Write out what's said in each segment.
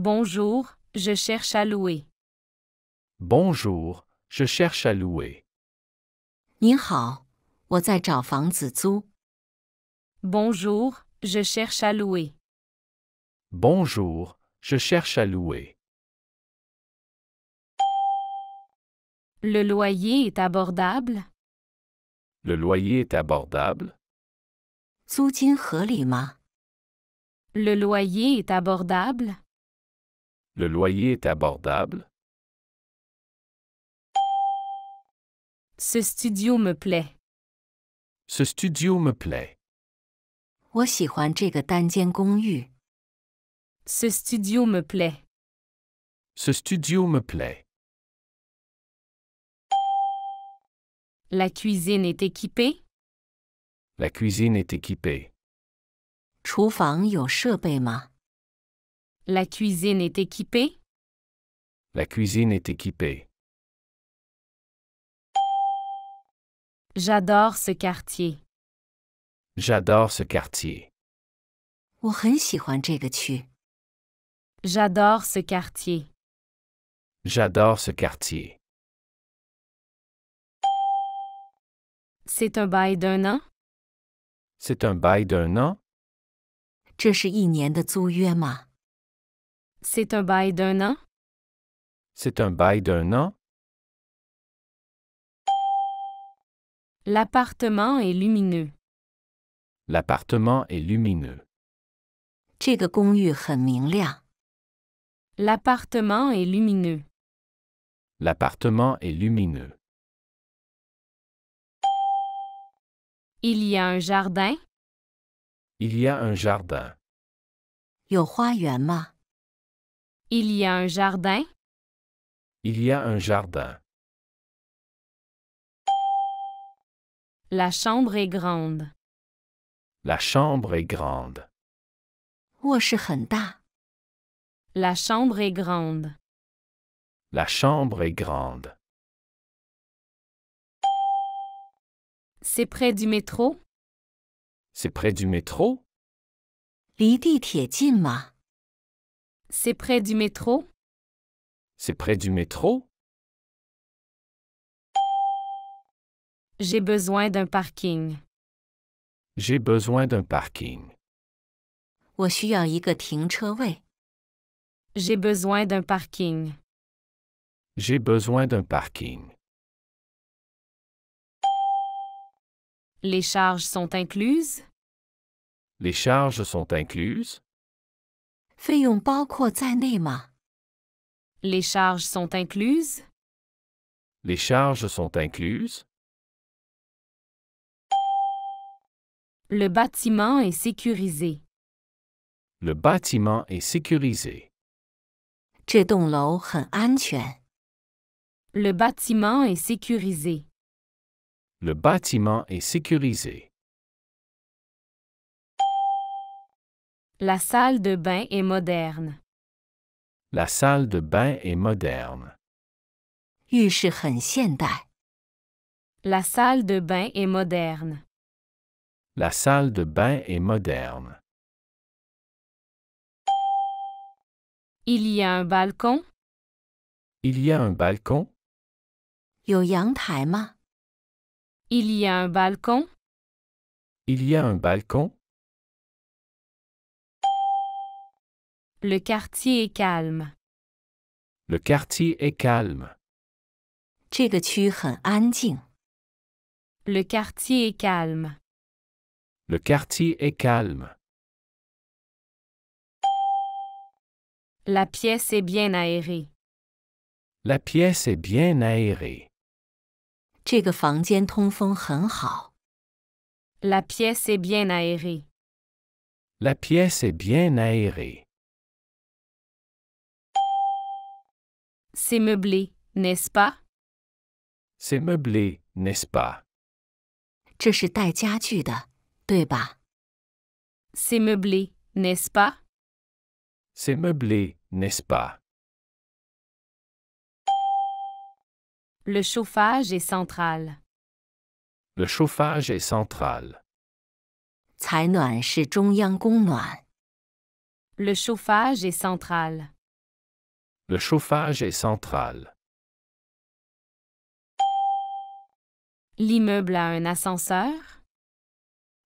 Bonjour, je cherche à louer. Bonjour, je cherche à louer. 您好，我在找房子租。 Bonjour, je cherche à louer. Bonjour, je cherche à louer. Le loyer est abordable? Le loyer est abordable? 租金合理吗？ Le loyer est abordable? Le loyer est abordable? Ce studio me plaît. Ce studio me plaît. 我喜欢这个单间公寓。 Ce studio me plaît. Ce studio me plaît. La cuisine est équipée? La cuisine est équipée. 厨房有设备吗？ La cuisine est équipée? La cuisine est équipée. J'adore ce quartier. J'adore ce quartier. 我很喜欢这个区。 J'adore ce quartier. J'adore ce quartier. C'est un bail d'un an? C'est un bail d'un an? 这是1年的租约吗？ C'est un bail d'un an? C'est un bail d'un an? L'appartement est lumineux. L'appartement est lumineux. 这个公寓很明亮。 L'appartement est lumineux. L'appartement est lumineux. Il y a un jardin? Il y a un jardin. 有花园吗？ Il y a un jardin? Il y a un jardin. La chambre est grande. La chambre est grande. 卧室很大。 La chambre est grande. La chambre est grande. C'est près du métro? C'est près du métro? 离地铁近吗？ C'est près du métro? C'est près du métro? J'ai besoin d'un parking. J'ai besoin d'un parking. 我需要一个停车位。 J'ai besoin d'un parking. J'ai besoin d'un parking. Les charges sont incluses? Les charges sont incluses? 费用包括在内吗？ Les charges sont incluses? Les charges sont incluses? Le bâtiment est sécurisé. Le bâtiment est sécurisé. 这栋楼很安全。 Le bâtiment est sécurisé. Le bâtiment est sécurisé. La salle de bain est moderne. La salle de bain est moderne. 浴室很现代。 La salle de bain est moderne. La salle de bain est moderne. Il y a un balcon? Il y a un balcon? 有阳台吗？ Il y a un balcon? Il y a un balcon? Le quartier est calme. Le quartier est calme. 这个区很安静。 Le quartier est calme. Le quartier est calme. La pièce est bien aérée. La pièce est bien aérée. 这个房间通风很好。 La pièce est bien aérée. La pièce est bien aérée. C'est meublé, n'est-ce pas? C'est meublé, n'est-ce pas? 这是带家具的，对吧？ C'est meublé, n'est-ce pas? C'est meublé, n'est-ce pas? Le chauffage est central. Le chauffage est central. 采暖是中央供暖。 Le chauffage est central. Le chauffage est central. L'immeuble a un ascenseur?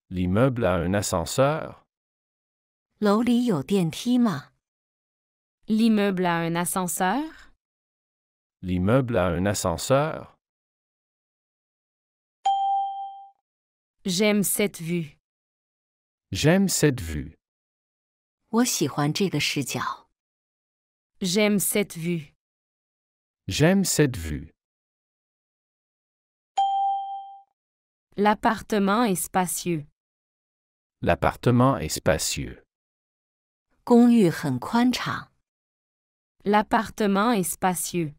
L'immeuble a un ascenseur? 楼里有电梯吗？ L'immeuble a un ascenseur? L'immeuble a un ascenseur? J'aime cette vue. J'aime cette vue. 我喜欢这个视角。 J'aime cette vue. J'aime cette vue. L'appartement est spacieux. L'appartement est spacieux. 公寓很宽敞。 L'appartement est spacieux.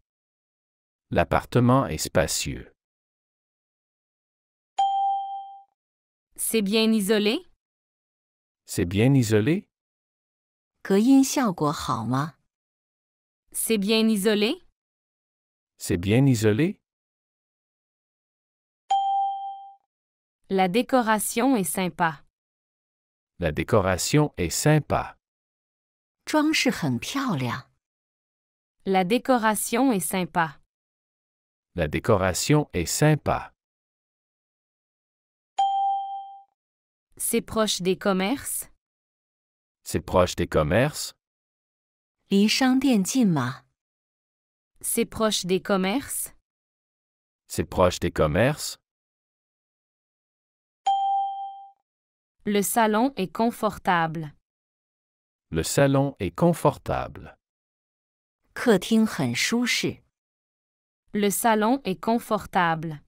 L'appartement est spacieux. C'est bien isolé? C'est bien isolé? 隔音效果好吗？ C'est bien isolé? C'est bien isolé? La décoration est sympa. La décoration est sympa. 装饰很漂亮。 La décoration est sympa. La décoration est sympa. C'est proche des commerces? C'est proche des commerces? 离商店近吗？ C'est proche des commerces? C'est proche des commerces? Le salon est confortable. Le salon est confortable. 客厅很舒适。 Le salon est confortable.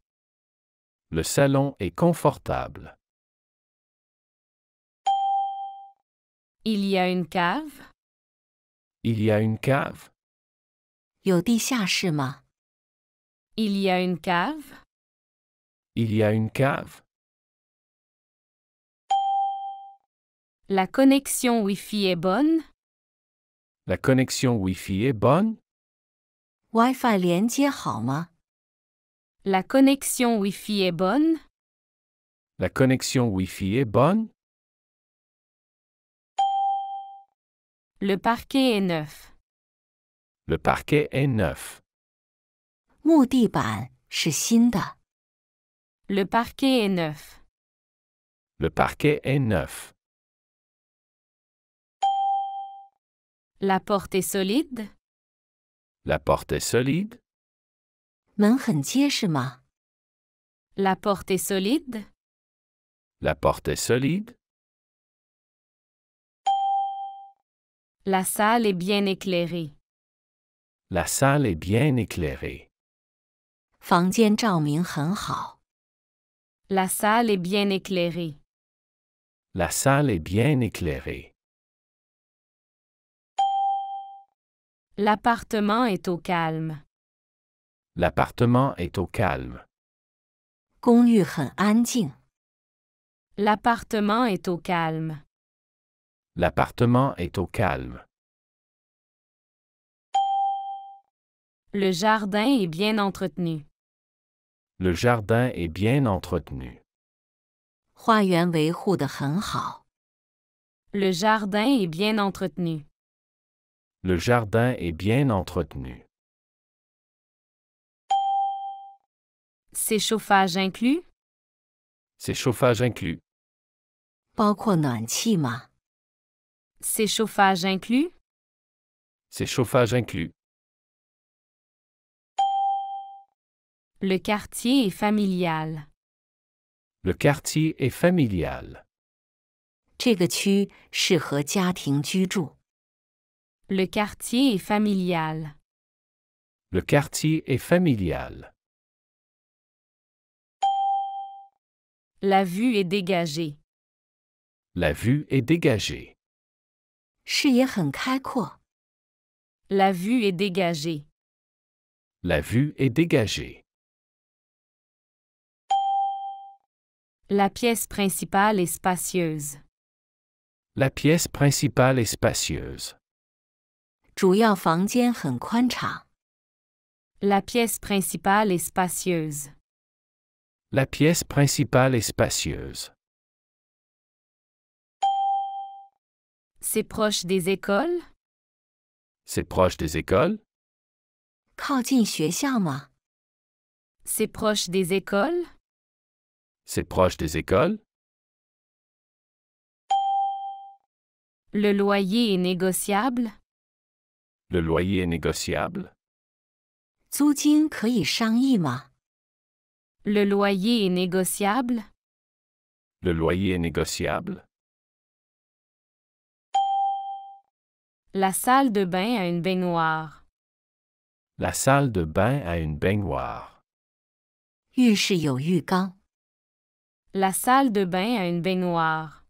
Le salon est confortable. Il y a une cave? Il y a une cave? 有地下室吗？ Il y a une cave? Il y a une cave? La connexion Wi-Fi est bonne? La connexion Wi-Fi est bonne? WiFi 连接好吗？ La connexion Wi-Fi est bonne? La connexion Wi-Fi est bonne? Le parquet est neuf. Le parquet est neuf. 木地板是新的。 Le parquet est neuf. Le parquet est neuf. La porte est solide? La porte est solide? 门很结实吗？ La porte est solide? La porte est solide? La salle est bien éclairée. La salle est bien éclairée. 房间照明很好。 La salle est bien éclairée. La salle est bien éclairée. L'appartement est au calme. L'appartement est au calme. 公寓很安静。 L'appartement est au calme. L'appartement est au calme. Le jardin est bien entretenu. Le jardin est bien entretenu. 花园维护得很好。 Le jardin est bien entretenu. Le jardin est bien entretenu. C'est chauffage inclus? C'est chauffage inclus. 包括暖气吗？ C'est chauffage inclus? C'est chauffage inclus. Le quartier est familial. Le quartier est familial. 这个区适合家庭居住。 Le quartier est familial. Le quartier est familial. La vue est dégagée. La vue est dégagée. 视野很开阔。 La vue est dégagée. La vue est dégagée. La pièce principale est spacieuse. La pièce principale est spacieuse. 主要房间很宽敞。 La pièce principale est spacieuse. La pièce principale est spacieuse. C'est proche des écoles? C'est proche des écoles? 靠近学校吗？ C'est proche des écoles? C'est proche des écoles? Le loyer est négociable? Le loyer est négociable? 租金可以商议吗？ Le loyer est négociable? Le loyer est négociable? La salle de bain a une baignoire. La salle de bain a une baignoire. 浴室有浴缸。 La salle de bain a une baignoire.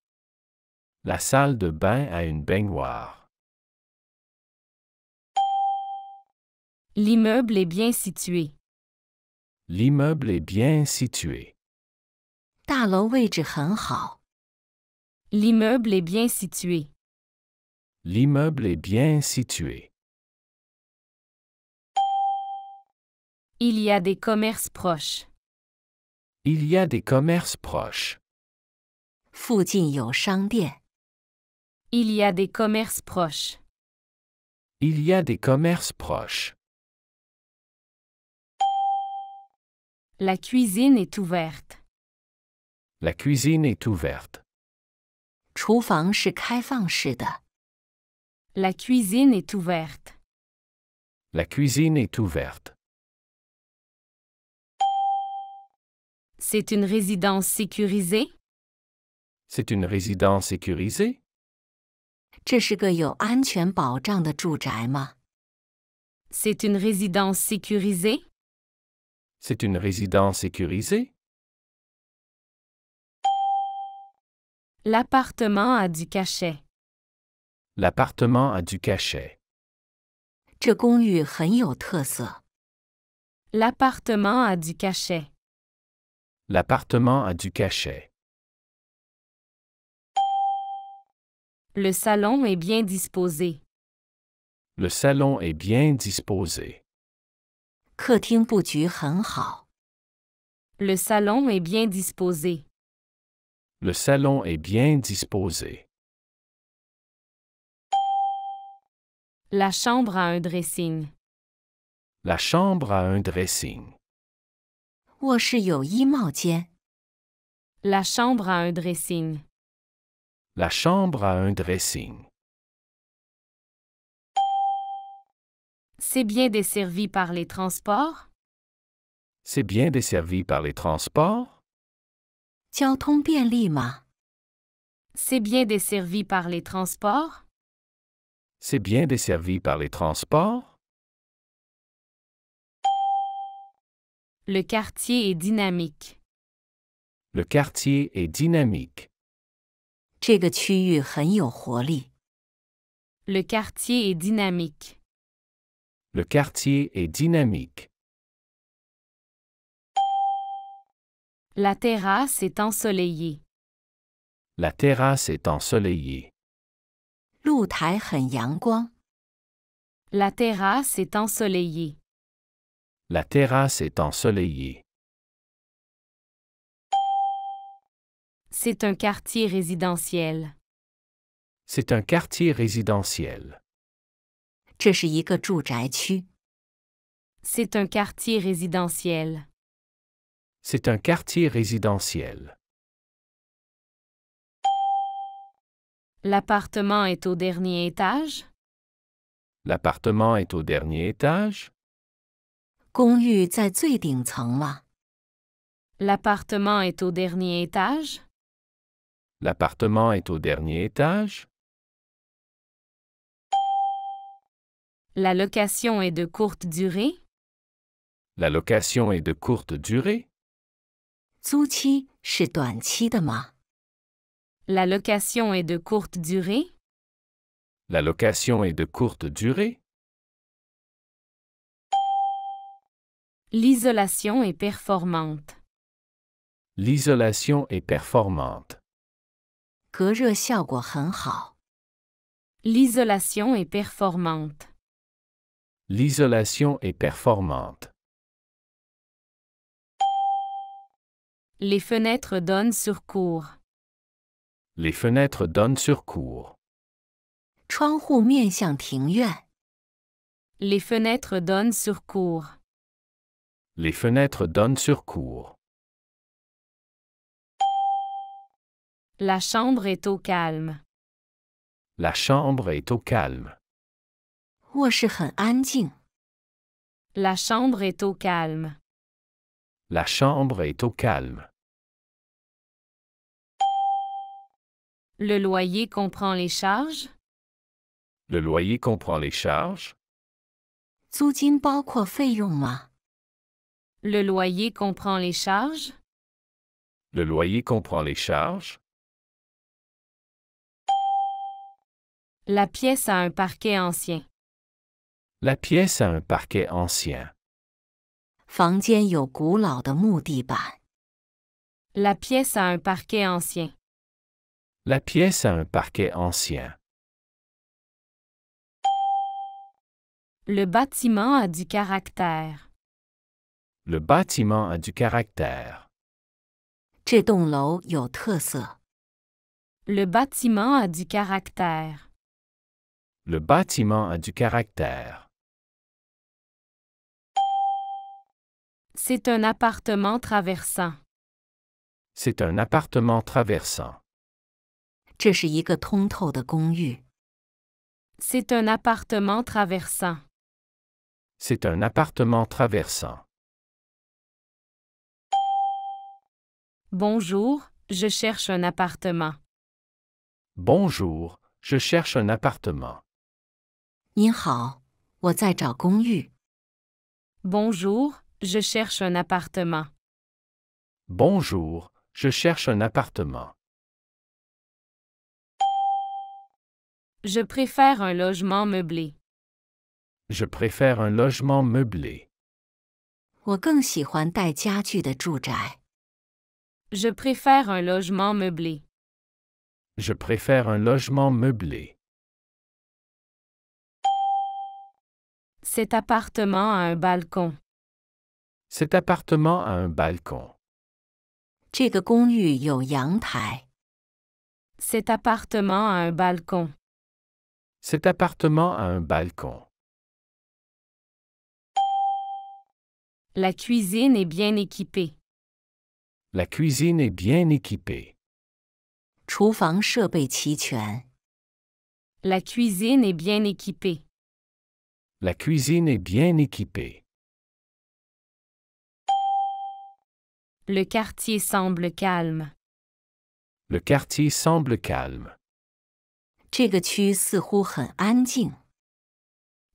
La salle de bain a une baignoire. L'immeuble est bien situé. L'immeuble est bien situé. 大楼位置很好。 L'immeuble est bien situé. L'immeuble est bien situé. Il y a des commerces proches. Il y a des commerces proches. 附近有商店。 Il y a des commerces proches. Il y a des commerces proches. La cuisine est ouverte. La cuisine est ouverte. 厨房是开放式的。 La cuisine est ouverte. La cuisine est ouverte. C'est une résidence sécurisée? C'est une résidence sécurisée? 这是个有安全保障的住宅吗？ C'est une résidence sécurisée? C'est une résidence sécurisée? L'appartement a du cachet. L'appartement a du cachet. 这公寓很有特色。 L'appartement a du cachet. L'appartement a du cachet. Le salon est bien disposé. Le salon est bien disposé. 客厅布局很好。 Le salon est bien disposé. Le salon est bien disposé. La chambre a un dressing. La chambre a un dressing. 卧室有衣帽间。 La chambre a un dressing. La chambre a un dressing. C'est bien desservi par les transports? C'est bien desservi par les transports? 交通便利吗？ C'est bien desservi par les transports? C'est bien desservi par les transports? Le quartier est dynamique. Le quartier est dynamique. 这个区域很有活力。 Le quartier est dynamique. Le quartier est dynamique. La terrasse est ensoleillée. La terrasse est ensoleillée. 露台很阳光。 La terrasse est ensoleillée. La terrasse est ensoleillée. C'est un quartier résidentiel. C'est un quartier résidentiel. 这是一个住宅区。 C'est un quartier résidentiel. C'est un quartier résidentiel. L'appartement est au dernier étage? L'appartement est au dernier étage? 公寓在最顶层吗？ L'appartement est au dernier étage? L'appartement est au dernier étage? La location est de courte durée? La location est de courte durée? 租期是短期的吗？ La location est de courte durée? La location est de courte durée? L'isolation est performante. L'isolation est performante. 隔热效果很好。 L'isolation est performante. L'isolation est performante. Les fenêtres donnent sur cour. Les fenêtres donnent sur cour. 窗户面向庭院。Les fenêtres donnent sur cour. Les fenêtres donnent sur cour. La chambre est au calme. La chambre est au calme. 卧室很安静。 La chambre est au calme. La chambre est au calme. Le loyer comprend les charges? Le loyer comprend les charges? 租金包括费用吗？ Le loyer comprend les charges? Le loyer comprend les charges? La pièce a un parquet ancien. La pièce a un parquet ancien. 房间有古老的木地板。 La pièce a un parquet ancien. La pièce a un parquet ancien. Le bâtiment a du caractère. Le bâtiment a du caractère. 这栋楼有特色。 Le bâtiment a du caractère. Le bâtiment a du caractère. C'est un appartement traversant. C'est un appartement traversant. 这是一个通透的公寓。 C'est un appartement traversant. C'est un appartement traversant. Bonjour, je cherche un appartement. Bonjour, je cherche un appartement. 您好，我在找公寓。 Bonjour, je cherche un appartement. Bonjour, je cherche un appartement. Je préfère un logement meublé. Je préfère un logement meublé. 我更喜欢带家具的住宅。 Je préfère un logement meublé. Je préfère un logement meublé. Cet appartement a un balcon. Cet appartement a un balcon. 这个公寓有阳台。 Cet appartement a un balcon. Cet appartement a un balcon. La cuisine est bien équipée. La cuisine est bien équipée. 厨房设备齐全。 La cuisine est bien équipée. La cuisine est bien équipée. Le quartier semble calme. Le quartier semble calme. 这个区似乎很安静。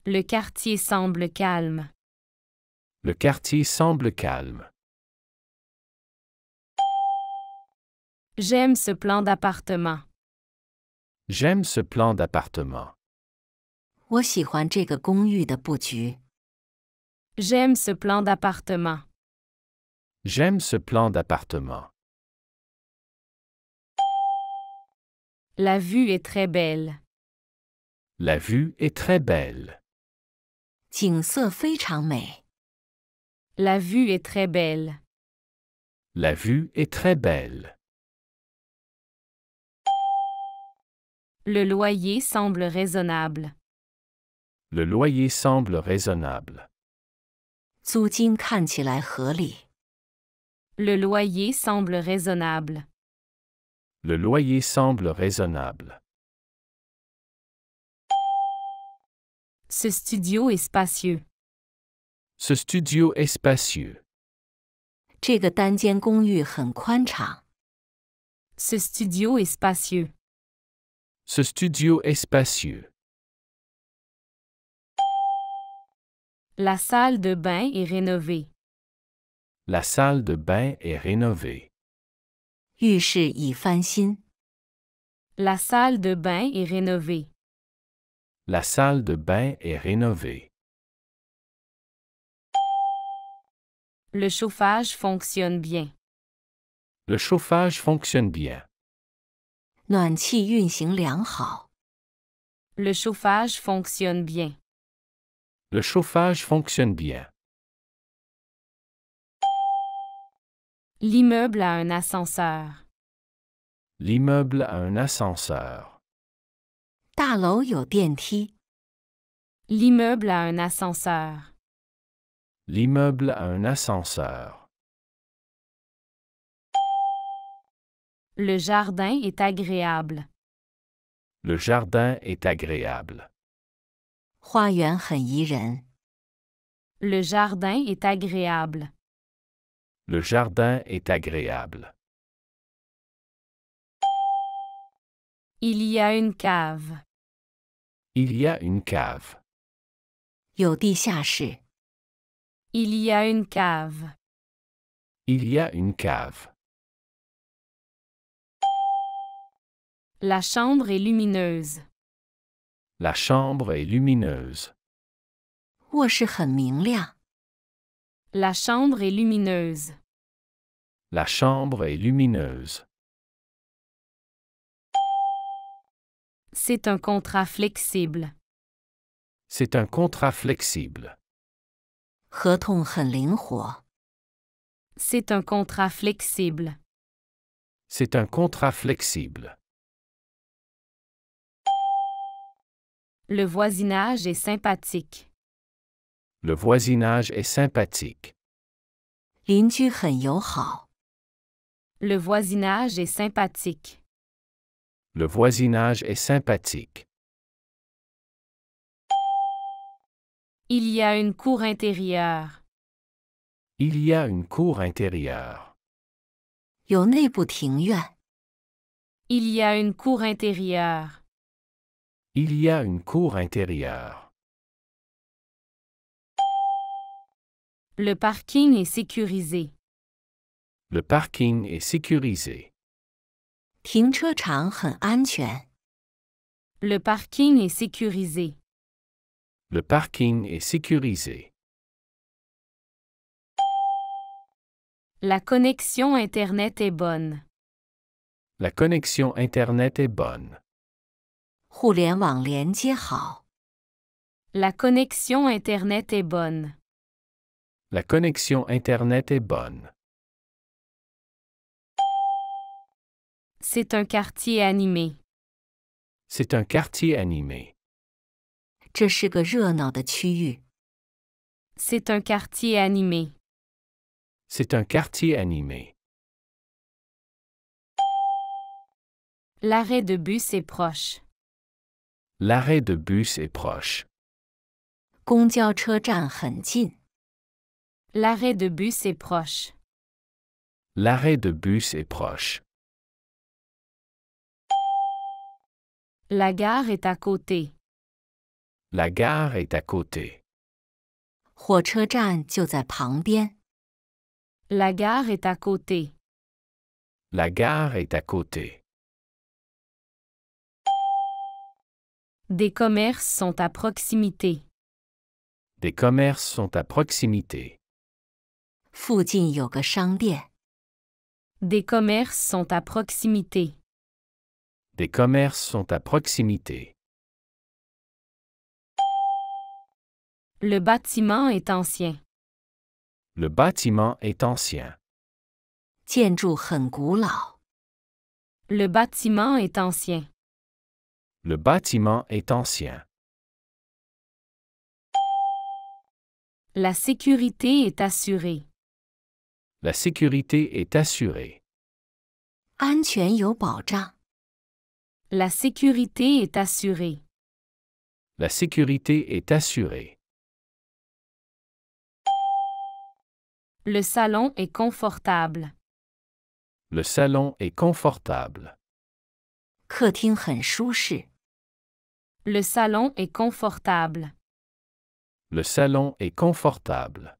Le quartier semble calme. Le quartier semble calme. J'aime ce plan d'appartement. J'aime ce plan d'appartement. 我喜欢这个公寓的布局。 J'aime ce plan d'appartement. J'aime ce plan d'appartement. La vue est très belle. La vue est très belle. 景色非常美。 La vue est très belle. La vue est très belle. Le loyer semble raisonnable. Le loyer semble raisonnable. 租金看起来合理。 Le loyer semble raisonnable. Le loyer semble raisonnable. Ce studio est spacieux. Ce studio est spacieux. 这个单间公寓很宽敞。 Ce studio est spacieux. Ce studio est spacieux. La salle de bain est rénovée. La salle de bain est rénovée. 浴室已翻新。 La salle de bain est rénovée. La salle de bain est rénovée. Le chauffage fonctionne bien. Le chauffage fonctionne bien. 暖气运行良好。 Le chauffage fonctionne bien. Le chauffage fonctionne bien. L'immeuble a un ascenseur. L'immeuble a un ascenseur. 大楼有电梯。L'immeuble a un ascenseur. L'immeuble a un ascenseur. Le jardin est agréable. Le jardin est agréable. 花园很宜人。 Le jardin est agréable. Le jardin est agréable. Il y a une cave. Il y a une cave. 有地下室。 Il y a une cave. Il y a une cave. La chambre est lumineuse. La chambre est lumineuse. 卧室很明亮。 La chambre est lumineuse. La chambre est lumineuse. C'est un contrat flexible. C'est un contrat flexible. 合同很灵活。 C'est un contrat flexible. C'est un contrat flexible. Le voisinage est sympathique. Le voisinage est sympathique. 邻居很友好。 Le voisinage est sympathique. Le voisinage est sympathique. Il y a une cour intérieure. Il y a une cour intérieure. 有内部庭院。 Il y a une cour intérieure. Il y a une cour intérieure. Le parking est sécurisé. Le parking est sécurisé. 停车场很安全。 Le parking est sécurisé. Le parking est sécurisé. La connexion Internet est bonne. La connexion Internet est bonne. 互联网连接好。 La connexion Internet est bonne. La connexion Internet est bonne. C'est un quartier animé. C'est un quartier animé. 这是个热闹的区域。 C'est un quartier animé. C'est un quartier animé. L'arrêt de bus est proche. L'arrêt de bus est proche. 公交车站很近。 L'arrêt de bus est proche. L'arrêt de bus est proche. La gare est à côté. La gare est à côté. 火车站就在旁边。 La gare est à côté. La gare est à côté. Des commerces sont à proximité. Des commerces sont à proximité. 附近有个商店。 Des commerces sont à proximité. Des commerces sont à proximité. Le bâtiment est ancien. Le bâtiment est ancien. 建筑很古老。 Le bâtiment est ancien. Le bâtiment est ancien. La sécurité est assurée. La sécurité est assurée. 安全有保障。 La sécurité est assurée. La sécurité est assurée. Le salon est confortable. Le salon est confortable. 客厅很舒适。 Le salon est confortable. Le salon est confortable.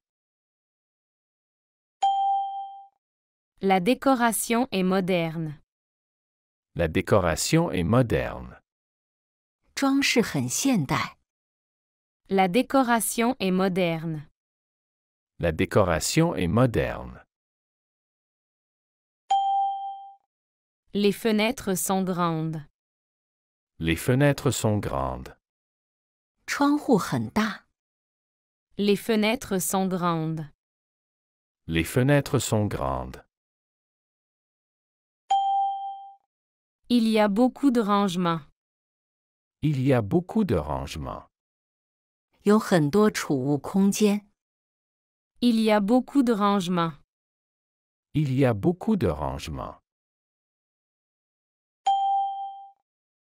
La décoration est moderne. La décoration est moderne. 装饰很现代。 La décoration est moderne. La décoration est moderne. Les fenêtres sont grandes. Les fenêtres sont grandes. 窗户很大。 Les fenêtres sont grandes. Les fenêtres sont grandes. Il y a beaucoup de rangements. Il y a beaucoup de rangements. 有很多储物空间。Il y a beaucoup de rangements. Il y a beaucoup de rangements.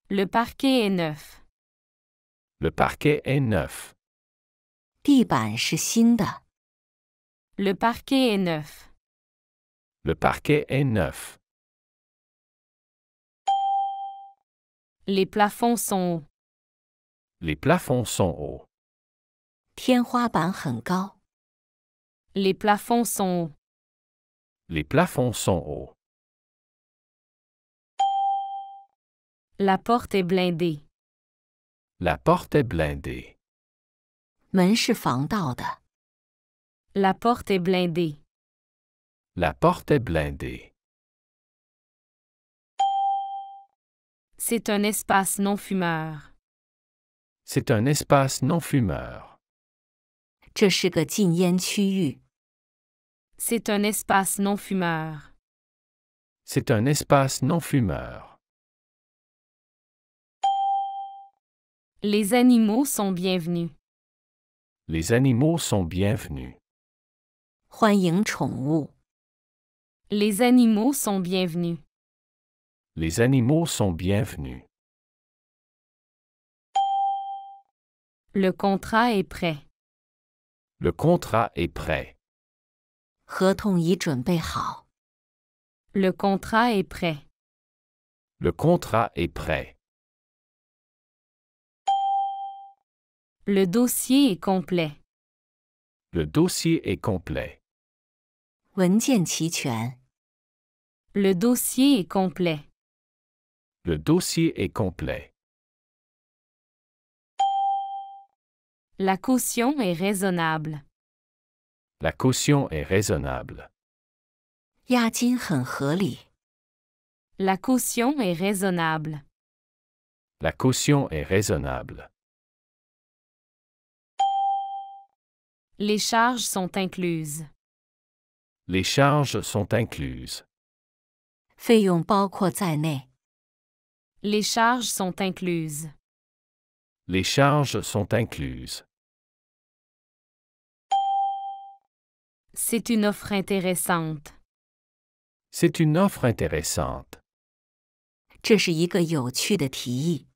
Le parquet est neuf. Le parquet est neuf. 地板是新的。Le parquet est neuf. Le parquet est neuf. Les plafonds sont hauts. Les plafonds sont hauts. 天花板很高。Les plafonds sont hauts. Les plafonds sont hauts. La porte est blindée. La porte est blindée. 门是防盗的。La porte est blindée. La porte est blindée. C'est un espace non fumeur. C'est un espace non fumeur. 这是个禁烟区域。C'est un espace non fumeur. C'est un espace non fumeur. Les animaux sont bienvenus. Les animaux sont bienvenus. 欢迎宠物。Les animaux sont bienvenus. Les animaux sont bienvenus. Le contrat est prêt. Le contrat est prêt. 合同已准备好。Le contrat est prêt. Le contrat est prêt. Le dossier est complet. Le dossier est complet. 文件齐全。Le dossier est complet. Le dossier est complet. La caution est raisonnable. La caution est raisonnable. 押金很合理。La caution est raisonnable. La caution est raisonnable. Les charges sont incluses. Les charges sont incluses. 费用包括在内。Les charges sont incluses. Les charges sont incluses. C'est une offre intéressante. C'est une offre intéressante. 这是一个有趣的提议。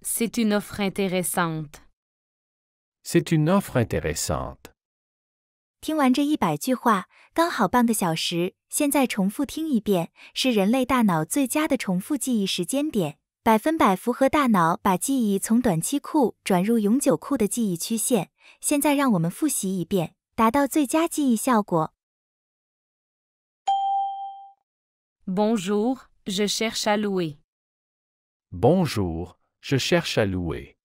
C'est une offre intéressante. C'est une offre intéressante. 听完这100句话，刚好半个小时，现在重复听一遍，是人类大脑最佳的重复记忆时间点，100%符合大脑把记忆从短期库转入永久库的记忆曲线。现在让我们复习一遍，达到最佳记忆效果。Bonjour, je cherche à louer. Bonjour, je cherche à louer.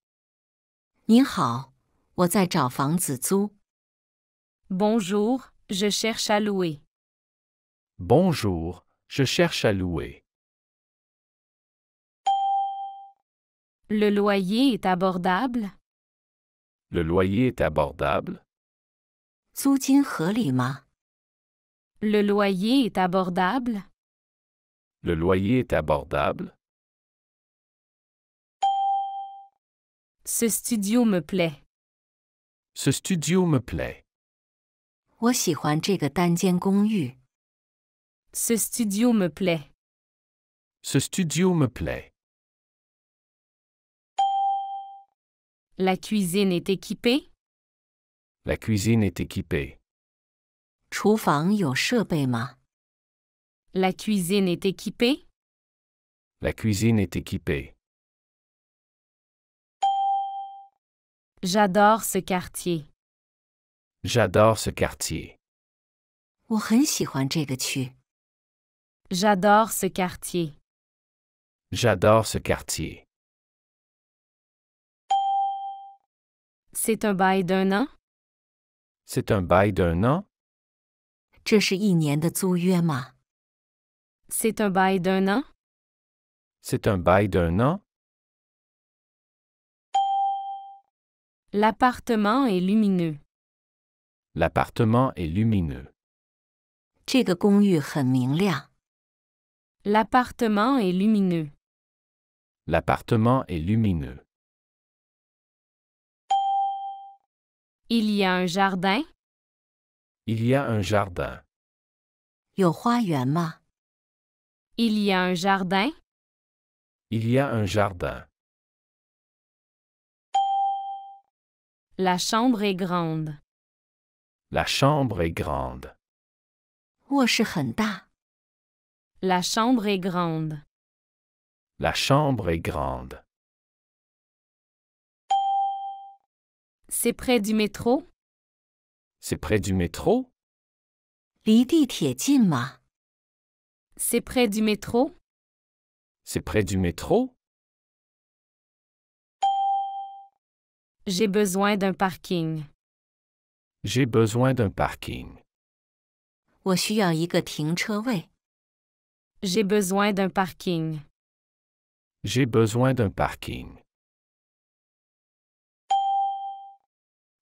您好，我在找房子租。Bonjour, je cherche à louer. Bonjour, je cherche à louer. Le loyer est abordable. Le loyer est abordable. 租金合理吗？ Le loyer est abordable. Le loyer est abordable. Ce studio me plaît. Ce studio me plaît. 我喜欢这个单间公寓。Ce studio me plaît. Ce studio me plaît. La cuisine est équipée. La cuisine est équipée. 厨房有设备吗？ La cuisine est équipée. La cuisine est équipée. J'adore ce quartier. J'adore ce quartier. 我很喜欢这个区。 J'adore ce quartier. J'adore ce quartier. C'est un bail d'1 an. C'est un bail d'1 an. 这是1年的租约吗？ C'est un bail d'1 an. C'est un bail d'1 an. L'appartement est lumineux. L'appartement est lumineux. 这个公寓很明亮。 L'appartement est lumineux. L'appartement est lumineux. Il y a un jardin? Il y a un jardin. 有花园吗？ Il y a un jardin? Il y a un jardin. La chambre est grande. La chambre est grande. 卧室很大。 La chambre est grande. La chambre est grande. C'est près du métro? C'est près du métro? 离地铁近吗？ C'est près du métro? C'est près du métro? J'ai besoin d'un parking. J'ai besoin d'un parking. 我需要一个停车位。 J'ai besoin d'un parking. J'ai besoin d'un parking.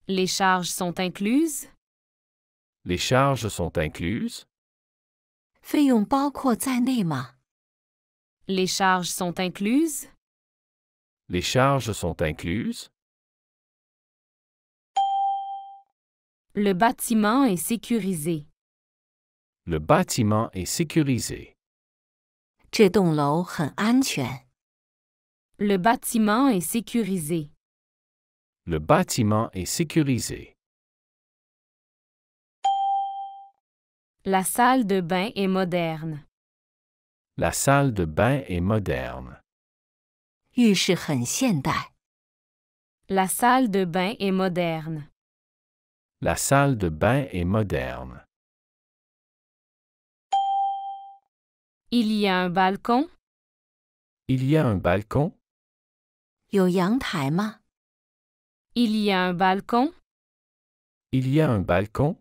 Les charges sont incluses? Les charges sont incluses? 费用包括在内吗？ Les charges sont incluses? Les charges sont incluses? Le bâtiment est sécurisé. Le bâtiment est sécurisé. 这栋楼很安全。 Le bâtiment est sécurisé. Le bâtiment est sécurisé. La salle de bain est moderne. La salle de bain est moderne. 浴室很现代。 La salle de bain est moderne. La salle de bain est moderne. Il y a un balcon? Il y a un balcon? 有阳台吗？ Il y a un balcon? Il y a un balcon?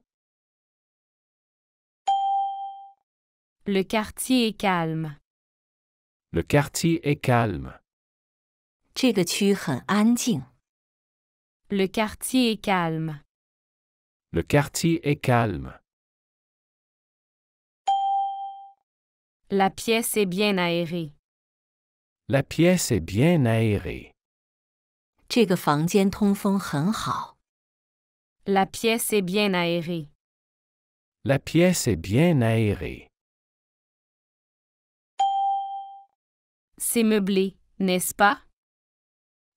Le quartier est calme. Le quartier est calme. 这个区很安静。 Le quartier est calme. Le quartier est calme. La pièce est bien aérée. La pièce est bien aérée. 这个房间通风很好。 La pièce est bien aérée. La pièce est bien aérée. C'est meublé, n'est-ce pas?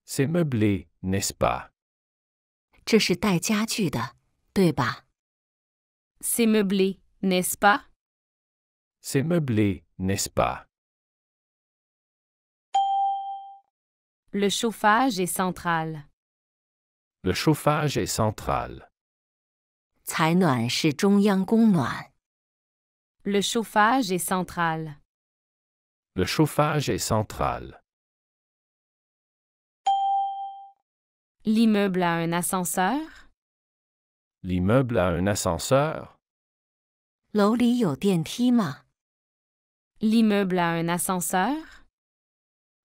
C'est meublé, n'est-ce pas? 这是带家具的，对吧？ C'est meublé, n'est-ce pas? C'est meublé, n'est-ce pas? Le chauffage est central. Le chauffage est central. 采暖是中央供暖。 Le chauffage est central. Le chauffage est central. L'immeuble a un ascenseur? L'immeuble a un ascenseur? 楼里有电梯吗？ L'immeuble a un ascenseur?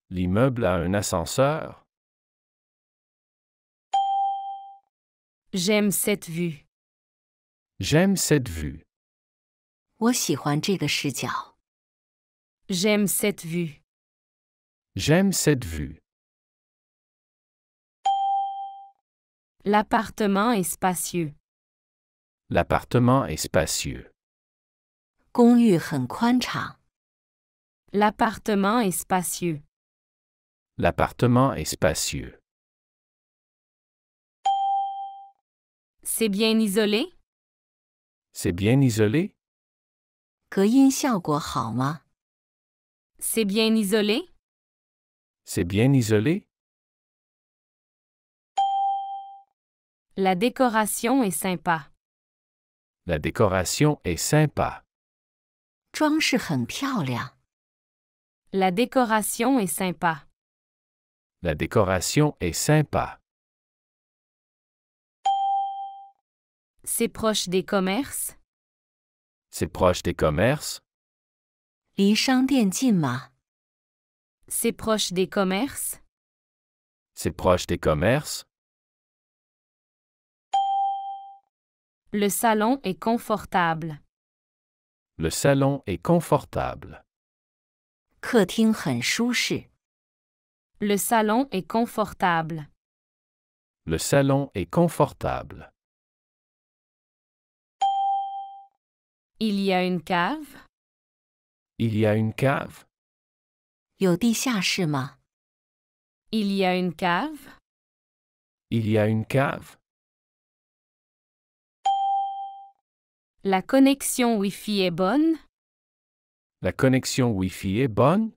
L'immeuble a un ascenseur? J'aime cette vue. J'aime cette vue. 我喜欢这个视角。 J'aime cette vue. J'aime cette vue. L'appartement est spacieux. L'appartement est spacieux. 公寓很宽敞。 L'appartement est spacieux. L'appartement est spacieux. C'est bien isolé? C'est bien isolé? 隔音效果好吗？ C'est bien isolé? C'est bien isolé? La décoration est sympa. La décoration est sympa. 装饰很漂亮。 La décoration est sympa. La décoration est sympa. C'est proche des commerces? C'est proche des commerces? 离商店近吗？ C'est proche des commerces? C'est proche des commerces? Le salon est confortable. Le salon est confortable. 客厅很舒适。 Le salon est confortable. Le salon est confortable. Il y a une cave? Il y a une cave? 有地下室吗？ Il y a une cave? Il y a une cave? La connexion Wi-Fi est bonne? La connexion Wi-Fi est bonne?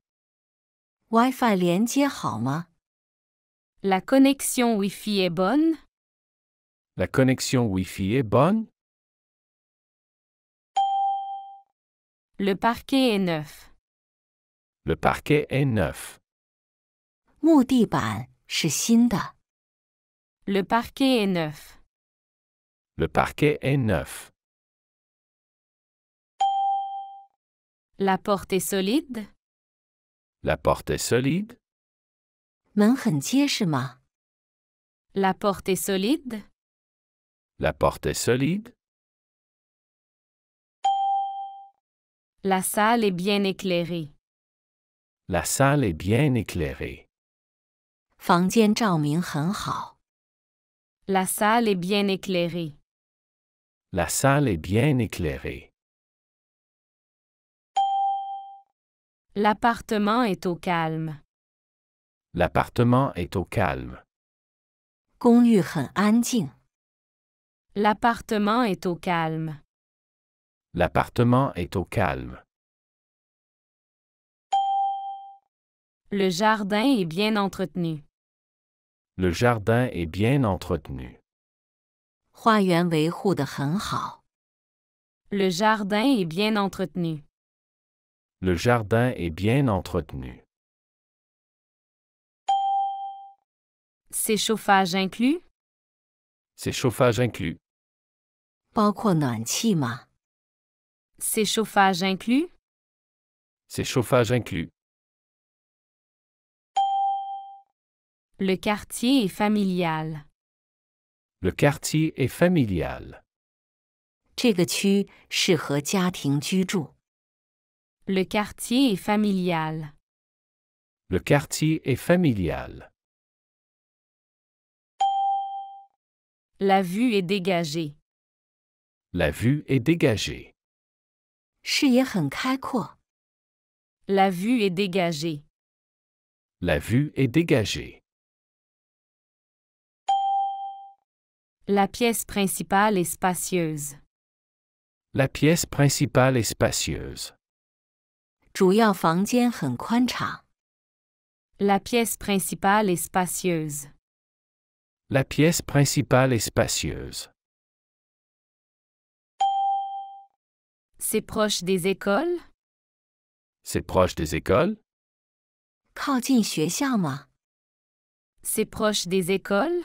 WiFi 连接好吗？ La connexion Wi-Fi est bonne? La connexion Wi-Fi est bonne? Le parquet est neuf. Le parquet est neuf. 木地板是新的。 Le parquet est neuf. Le parquet est neuf. La porte est solide? La porte est solide? 门很结实吗？ La porte est solide? La porte est solide? La salle est bien éclairée. La salle est bien éclairée. 房间照明很好。 La salle est bien éclairée. La salle est bien éclairée. L'appartement est au calme. L'appartement est au calme. 公寓很安静。 L'appartement est au calme. L'appartement est au calme. Le jardin est bien entretenu. Le jardin est bien entretenu. 花园维护得很好。 Le jardin est bien entretenu. Le jardin est bien entretenu. C'est chauffage inclus? C'est chauffage inclus. 包括暖气吗？ C'est chauffage inclus? C'est chauffage inclus. Le quartier est familial. Le quartier est familial. 这个区适合家庭居住。 Le quartier est familial. Le quartier est familial. La vue est dégagée. La vue est dégagée. 视野很开阔。 La vue est dégagée. La vue est dégagée. La pièce principale est spacieuse. La pièce principale est spacieuse. 主要房间很宽敞。 La pièce principale est spacieuse. La pièce principale est spacieuse. C'est proche des écoles? C'est proche des écoles? 靠近学校吗？ C'est proche des écoles?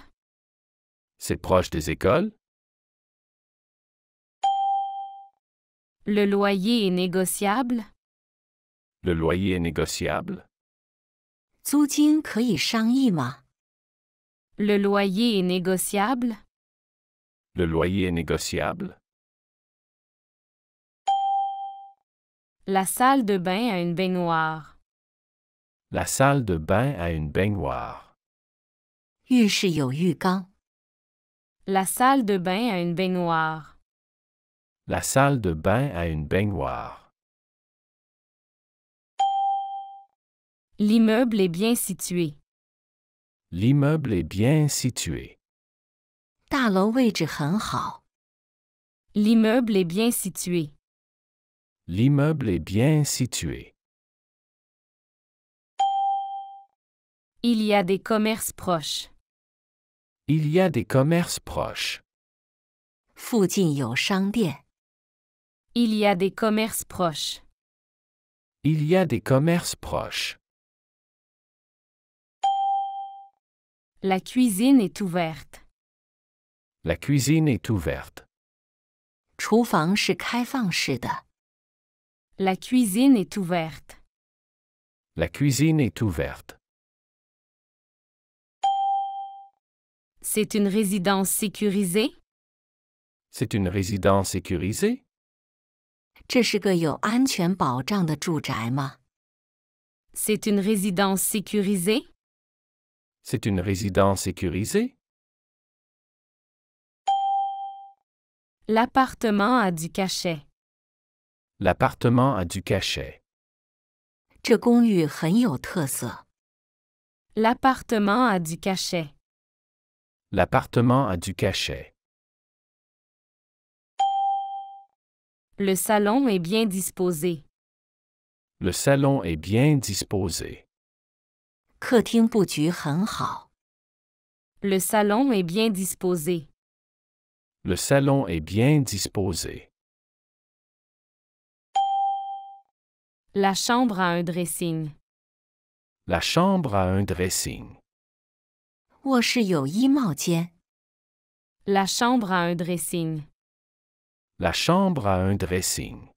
C'est proche des écoles? Le loyer est négociable? Le loyer est négociable? 租金可以商议吗？ Le loyer est négociable? Le loyer est négociable? La salle de bain a une baignoire. La salle de bain a une baignoire. 浴室有浴缸。 La salle de bain a une baignoire. La salle de bain a une baignoire. L'immeuble est bien situé. L'immeuble est bien situé. 大楼位置很好。 L'immeuble est bien situé. L'immeuble est bien situé. Il y a des commerces proches. Il y a des commerces proches. 附近有商店。 Il y a des commerces proches. Il y a des commerces proches. La cuisine est ouverte. La cuisine est ouverte. 厨房是开放式的。 La cuisine est ouverte. La cuisine est ouverte. C'est une résidence sécurisée? C'est une résidence sécurisée? 这是个有安全保障的住宅吗？ C'est une résidence sécurisée? C'est une résidence sécurisée? L'appartement a du cachet. L'appartement a du cachet. 这公寓很有特色。 L'appartement a du cachet. L'appartement a du cachet. Le salon est bien disposé. Le salon est bien disposé. 客厅布局很好。 Le salon est bien disposé. Le salon est bien disposé. La chambre a un dressing. La chambre a un dressing. 卧室有衣帽间。 La chambre a un dressing. La chambre a un dressing.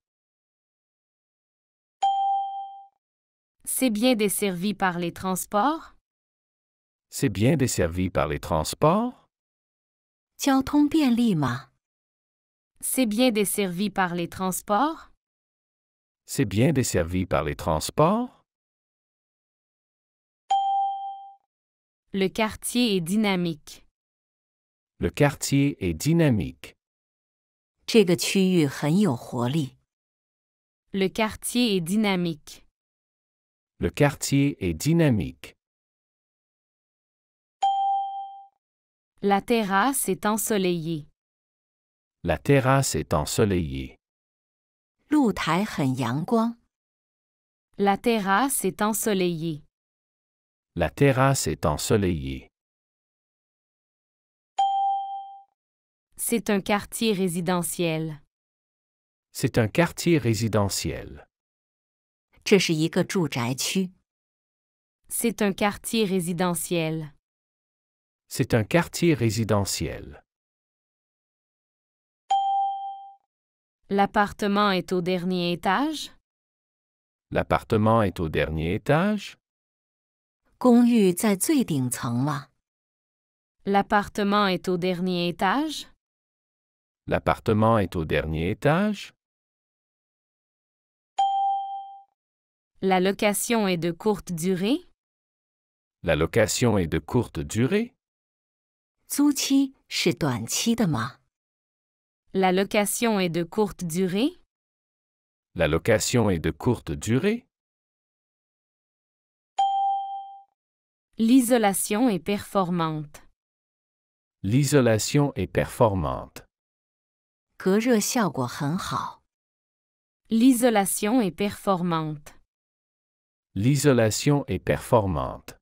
C'est bien desservi par les transports? C'est bien desservi par les transports? 交通便利吗？ C'est bien desservi par les transports? C'est bien desservi par les transports? Le quartier est dynamique. Le quartier est dynamique. 这个区域很有活力。 Le quartier est dynamique. Le quartier est dynamique. La terrasse est ensoleillée. La terrasse est ensoleillée. 露台很阳光。 La terrasse est ensoleillée. La terrasse est ensoleillée. C'est un quartier résidentiel. C'est un quartier résidentiel. 这是一个住宅区。 C'est un quartier résidentiel. C'est un quartier résidentiel. L'appartement est au dernier étage? L'appartement est au dernier étage? 公寓在最顶层吗？ L'appartement est au dernier étage? L'appartement est au dernier étage? La location est de courte durée? La location est de courte durée? 租期是短期的吗？ La location est de courte durée? La location est de courte durée? L'isolation est performante. L'isolation est performante. 隔热效果很好。 L'isolation est performante. L'isolation est performante.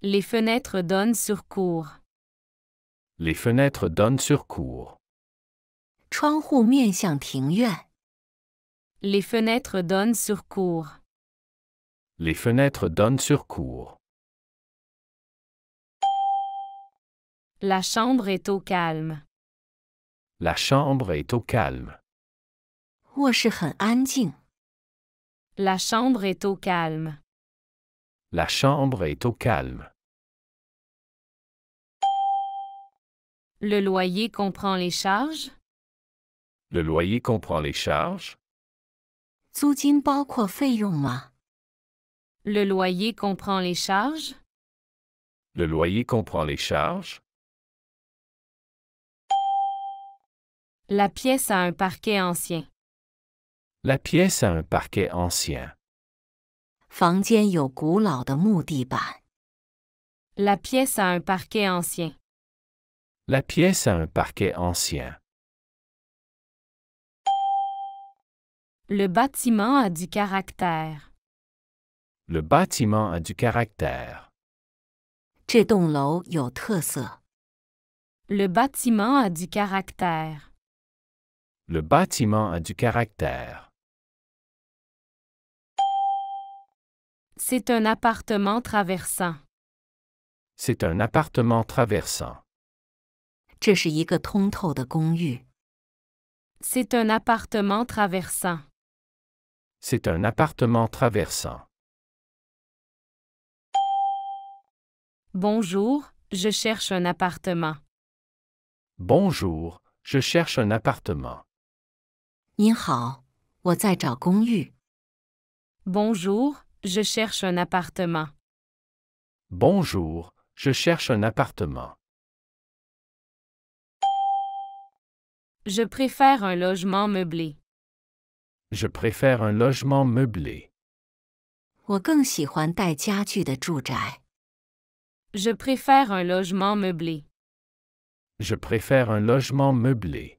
Les fenêtres donnent sur cour. Les fenêtres donnent sur cour. 窗户面向庭院。 Les fenêtres donnent sur cour. Les fenêtres donnent sur cour. La chambre est au calme. La chambre est au calme. 卧室很安静。 La chambre est au calme. La chambre est au calme. Le loyer comprend les charges? Le loyer comprend les charges? 租金包括费用吗？ Le loyer comprend les charges? Le loyer comprend les charges? La pièce a un parquet ancien. La pièce a un parquet ancien. 房间有古老的木地板。 La pièce a un parquet ancien. La pièce a un parquet ancien. Le bâtiment a du caractère. Le bâtiment a du caractère. 这栋楼有特色。 Le bâtiment a du caractère. Le bâtiment a du caractère. C'est un appartement traversant. C'est un appartement traversant. 这是一个通透的公寓。 C'est un appartement traversant. C'est un appartement traversant. Bonjour, je cherche un appartement. Bonjour, je cherche un appartement. 您好，我在找公寓。 Bonjour, je cherche un appartement. Bonjour, je cherche un appartement. Je préfère un logement meublé. Je préfère un logement meublé. 我更喜欢带家具的住宅。Je préfère un logement meublé. Je préfère un logement meublé.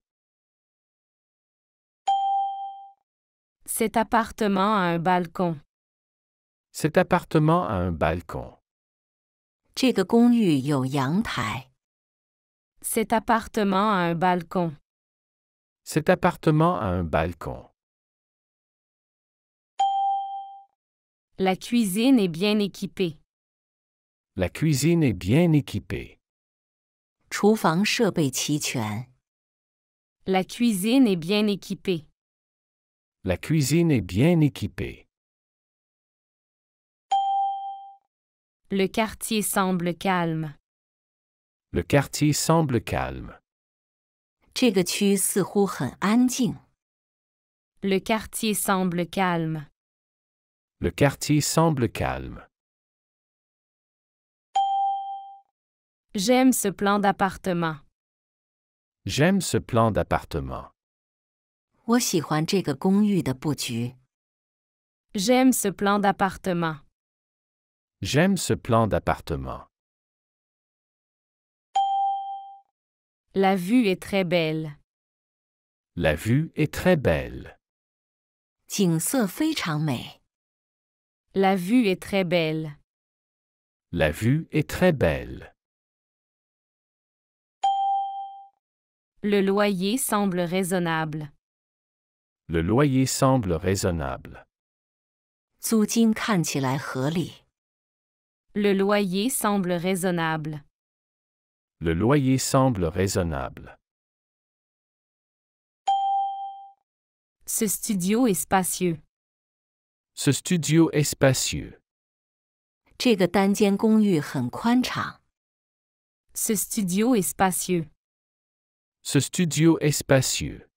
Cet appartement a un balcon. Cet appartement a un balcon. 这个公寓有阳台。Cet appartement a un balcon. Cet appartement a un balcon. La cuisine est bien équipée. La cuisine est bien équipée. 厨房设备齐全。La cuisine est bien équipée. La cuisine est bien équipée. Le quartier semble calme. Le quartier semble calme. 这个区似乎很安静。Le quartier semble calme. Le quartier semble calme. J'aime ce plan d'appartement. J'aime ce plan d'appartement. 我喜欢这个公寓的布局。J'aime ce plan d'appartement. J'aime ce plan d'appartement. La vue est très belle. La vue est très belle. 景色非常美。La vue est très belle. La vue est très belle. Le loyer semble raisonnable. Le loyer semble raisonnable. 租金看起来合理。Le loyer semble raisonnable. Le loyer semble raisonnable. Ce studio est spacieux. Ce studio est spacieux. 这个单间公寓很宽敞。Ce studio est spacieux. Ce studio est spacieux.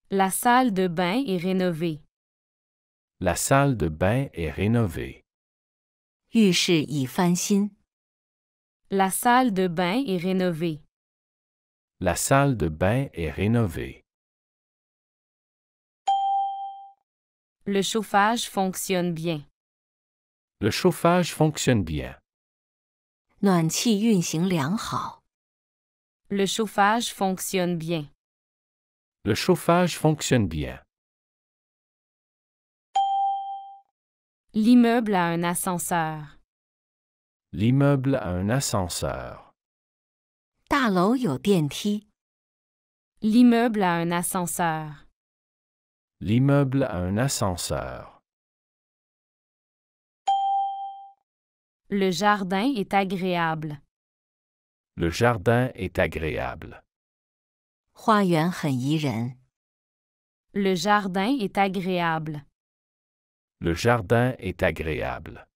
La salle de bain est rénovée. La salle de bain est rénovée. 浴室已翻新。La salle de bain est rénovée. La salle de bain est rénovée. Le chauffage fonctionne bien. Le chauffage fonctionne bien. 暖气运行良好。Le chauffage fonctionne bien. Le chauffage fonctionne bien. L'immeuble a un ascenseur. L'immeuble a un ascenseur. 大楼有电梯。L'immeuble a un ascenseur. L'immeuble a un ascenseur. Le jardin est agréable. Le jardin est agréable. 花园很宜人。Le jardin est agréable. Le jardin est agréable.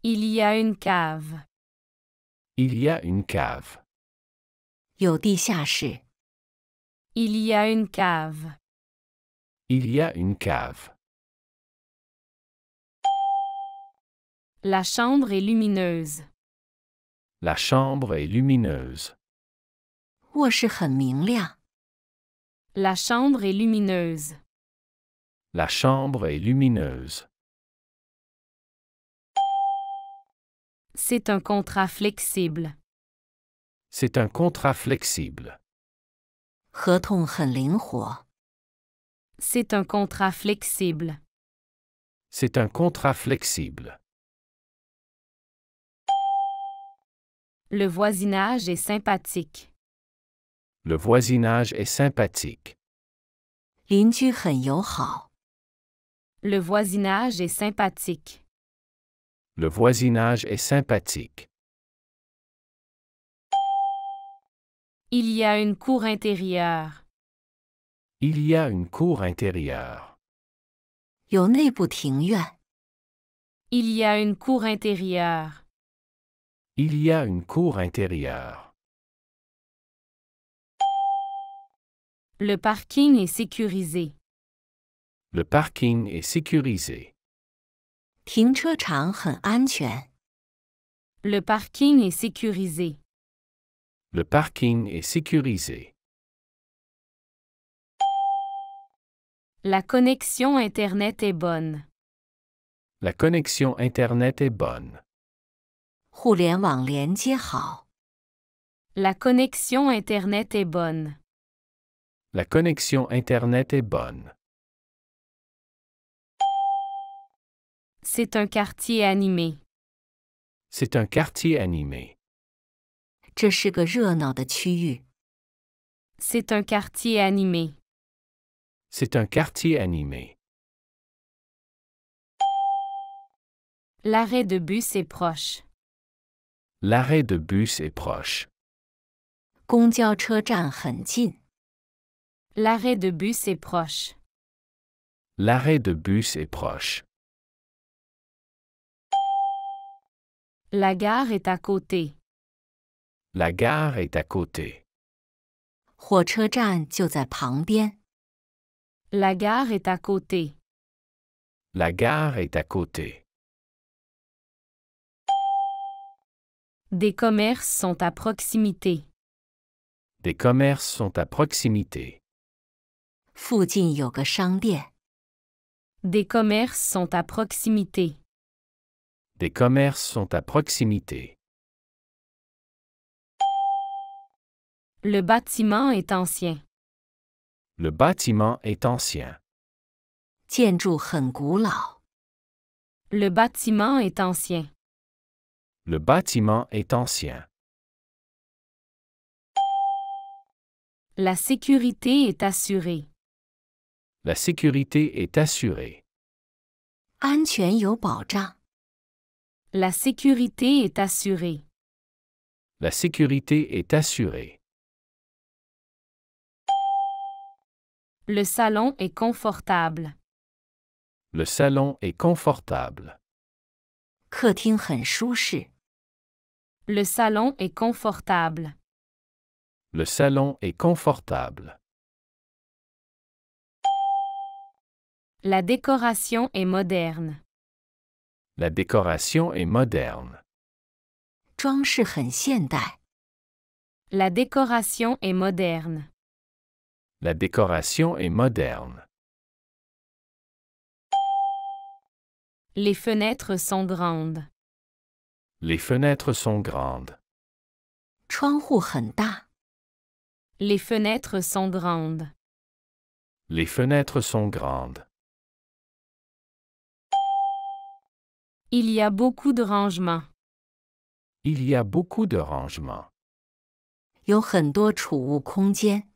Il y a une cave. Il y a une cave. 有地下室。Il y a une cave. Il y a une cave. La chambre est lumineuse. La chambre est lumineuse. 卧室很明亮。La chambre est lumineuse. La chambre est lumineuse. C'est un contrat flexible. C'est un contrat flexible. 合同很灵活。C'est un contrat flexible. C'est un contrat flexible. Le voisinage est sympathique. Le voisinage est sympathique. 邻居很友好。Le voisinage est sympathique. Le voisinage est sympathique. Il y a une cour intérieure. Il y a une cour intérieure. 有内部庭院。 Il y a une cour intérieure. Il y a une cour intérieure. Le parking est sécurisé. Le parking est sécurisé. 停车场很安全。Le parking est sécurisé. Le parking est sécurisé. La connexion Internet est bonne. La connexion Internet est bonne. 互联网连接好。 La connexion Internet est bonne. La connexion Internet est bonne. C'est un quartier animé. C'est un quartier animé. 这是个热闹的区域。 C'est un quartier animé. C'est un quartier animé. L'arrêt de bus est proche. L'arrêt de bus est proche. 公交车站很近。 L'arrêt de bus est proche. L'arrêt de bus est proche. La gare est à côté. La gare est à côté. 火车站就在旁边。 La gare est à côté. La gare est à côté. Des commerces sont à proximité. Des commerces sont à proximité. 附近有个商店。 Des commerces sont à proximité. Des commerces sont à proximité. Le bâtiment est ancien. Le bâtiment est ancien. 建筑很古老。 Le bâtiment est ancien. Le bâtiment est ancien. La sécurité est assurée. La sécurité est assurée. 安全有保障。 La sécurité est assurée. La sécurité est assurée. Le salon est confortable. Le salon est confortable. 客厅很舒适。 Le salon est confortable. Le salon est confortable. La décoration est moderne. La décoration est moderne. 装饰很现代。 La décoration est moderne. La décoration est moderne. Les fenêtres sont grandes. Les fenêtres sont grandes. 窗户很大。 Les fenêtres sont grandes. Les fenêtres sont grandes. Il y a beaucoup de rangements. Il y a beaucoup de rangements. 有很多储物空间。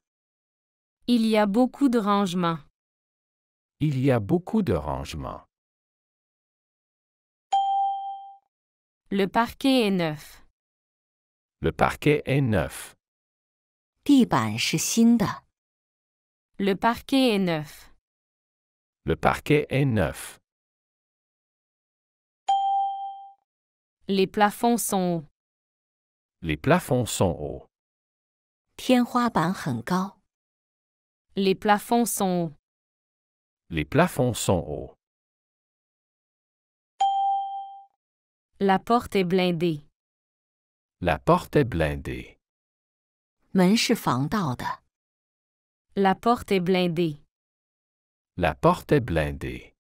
Il y a beaucoup de rangements. Il y a beaucoup de rangements. Le parquet est neuf. Le parquet est neuf. 地板是新的。 Le parquet est neuf. Le parquet est neuf. Les plafonds sont hauts. Les plafonds sont hauts. 天花板很高。 Les plafonds sont hauts. Les plafonds sont hauts. La porte est blindée. La porte est blindée. 门是防盗的。 La porte est blindée. La porte est blindée.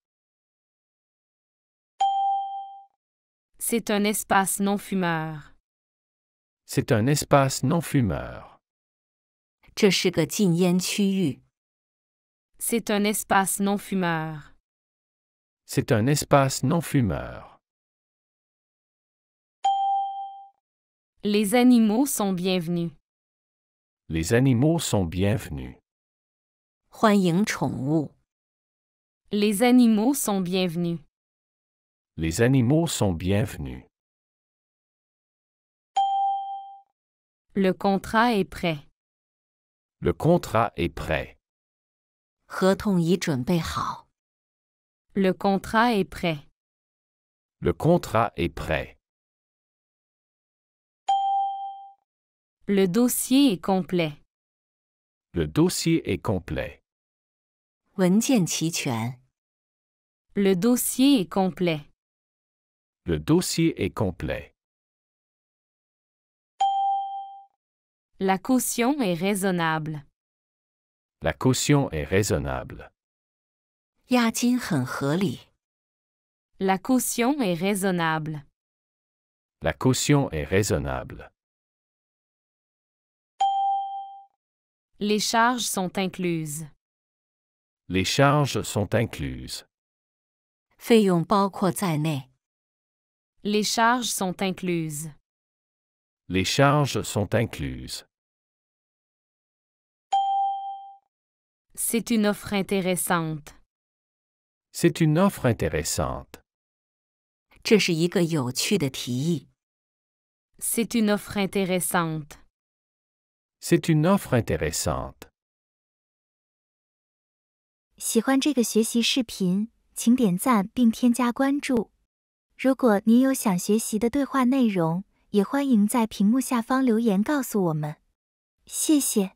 C'est un espace non fumeur. C'est un espace non fumeur. 这是个禁烟区域。 C'est un espace non fumeur. C'est un espace non fumeur. Les animaux sont bienvenus. Les animaux sont bienvenus. 欢迎宠物。 Les animaux sont bienvenus. Les animaux sont bienvenus. Le contrat est prêt. Le contrat est prêt. 合同已准备好。 Le contrat est prêt. Le contrat est prêt. Le dossier est complet. Le dossier est complet. 文件齐全。 Le dossier est complet. Le dossier est complet. La caution est raisonnable. La caution est raisonnable. 押金很合理。 La caution est raisonnable. La caution est raisonnable. Les charges sont incluses. Les charges sont incluses. 费用包括在内。 Les charges sont incluses. Les charges sont incluses. C'est une offre intéressante. C'est une offre intéressante. 这是一个有趣的提议。 C'est une offre intéressante. C'est une offre intéressante. 喜欢这个学习视频，请点赞并添加关注。如果您有想学习的对话内容，也欢迎在屏幕下方留言告诉我们。谢谢。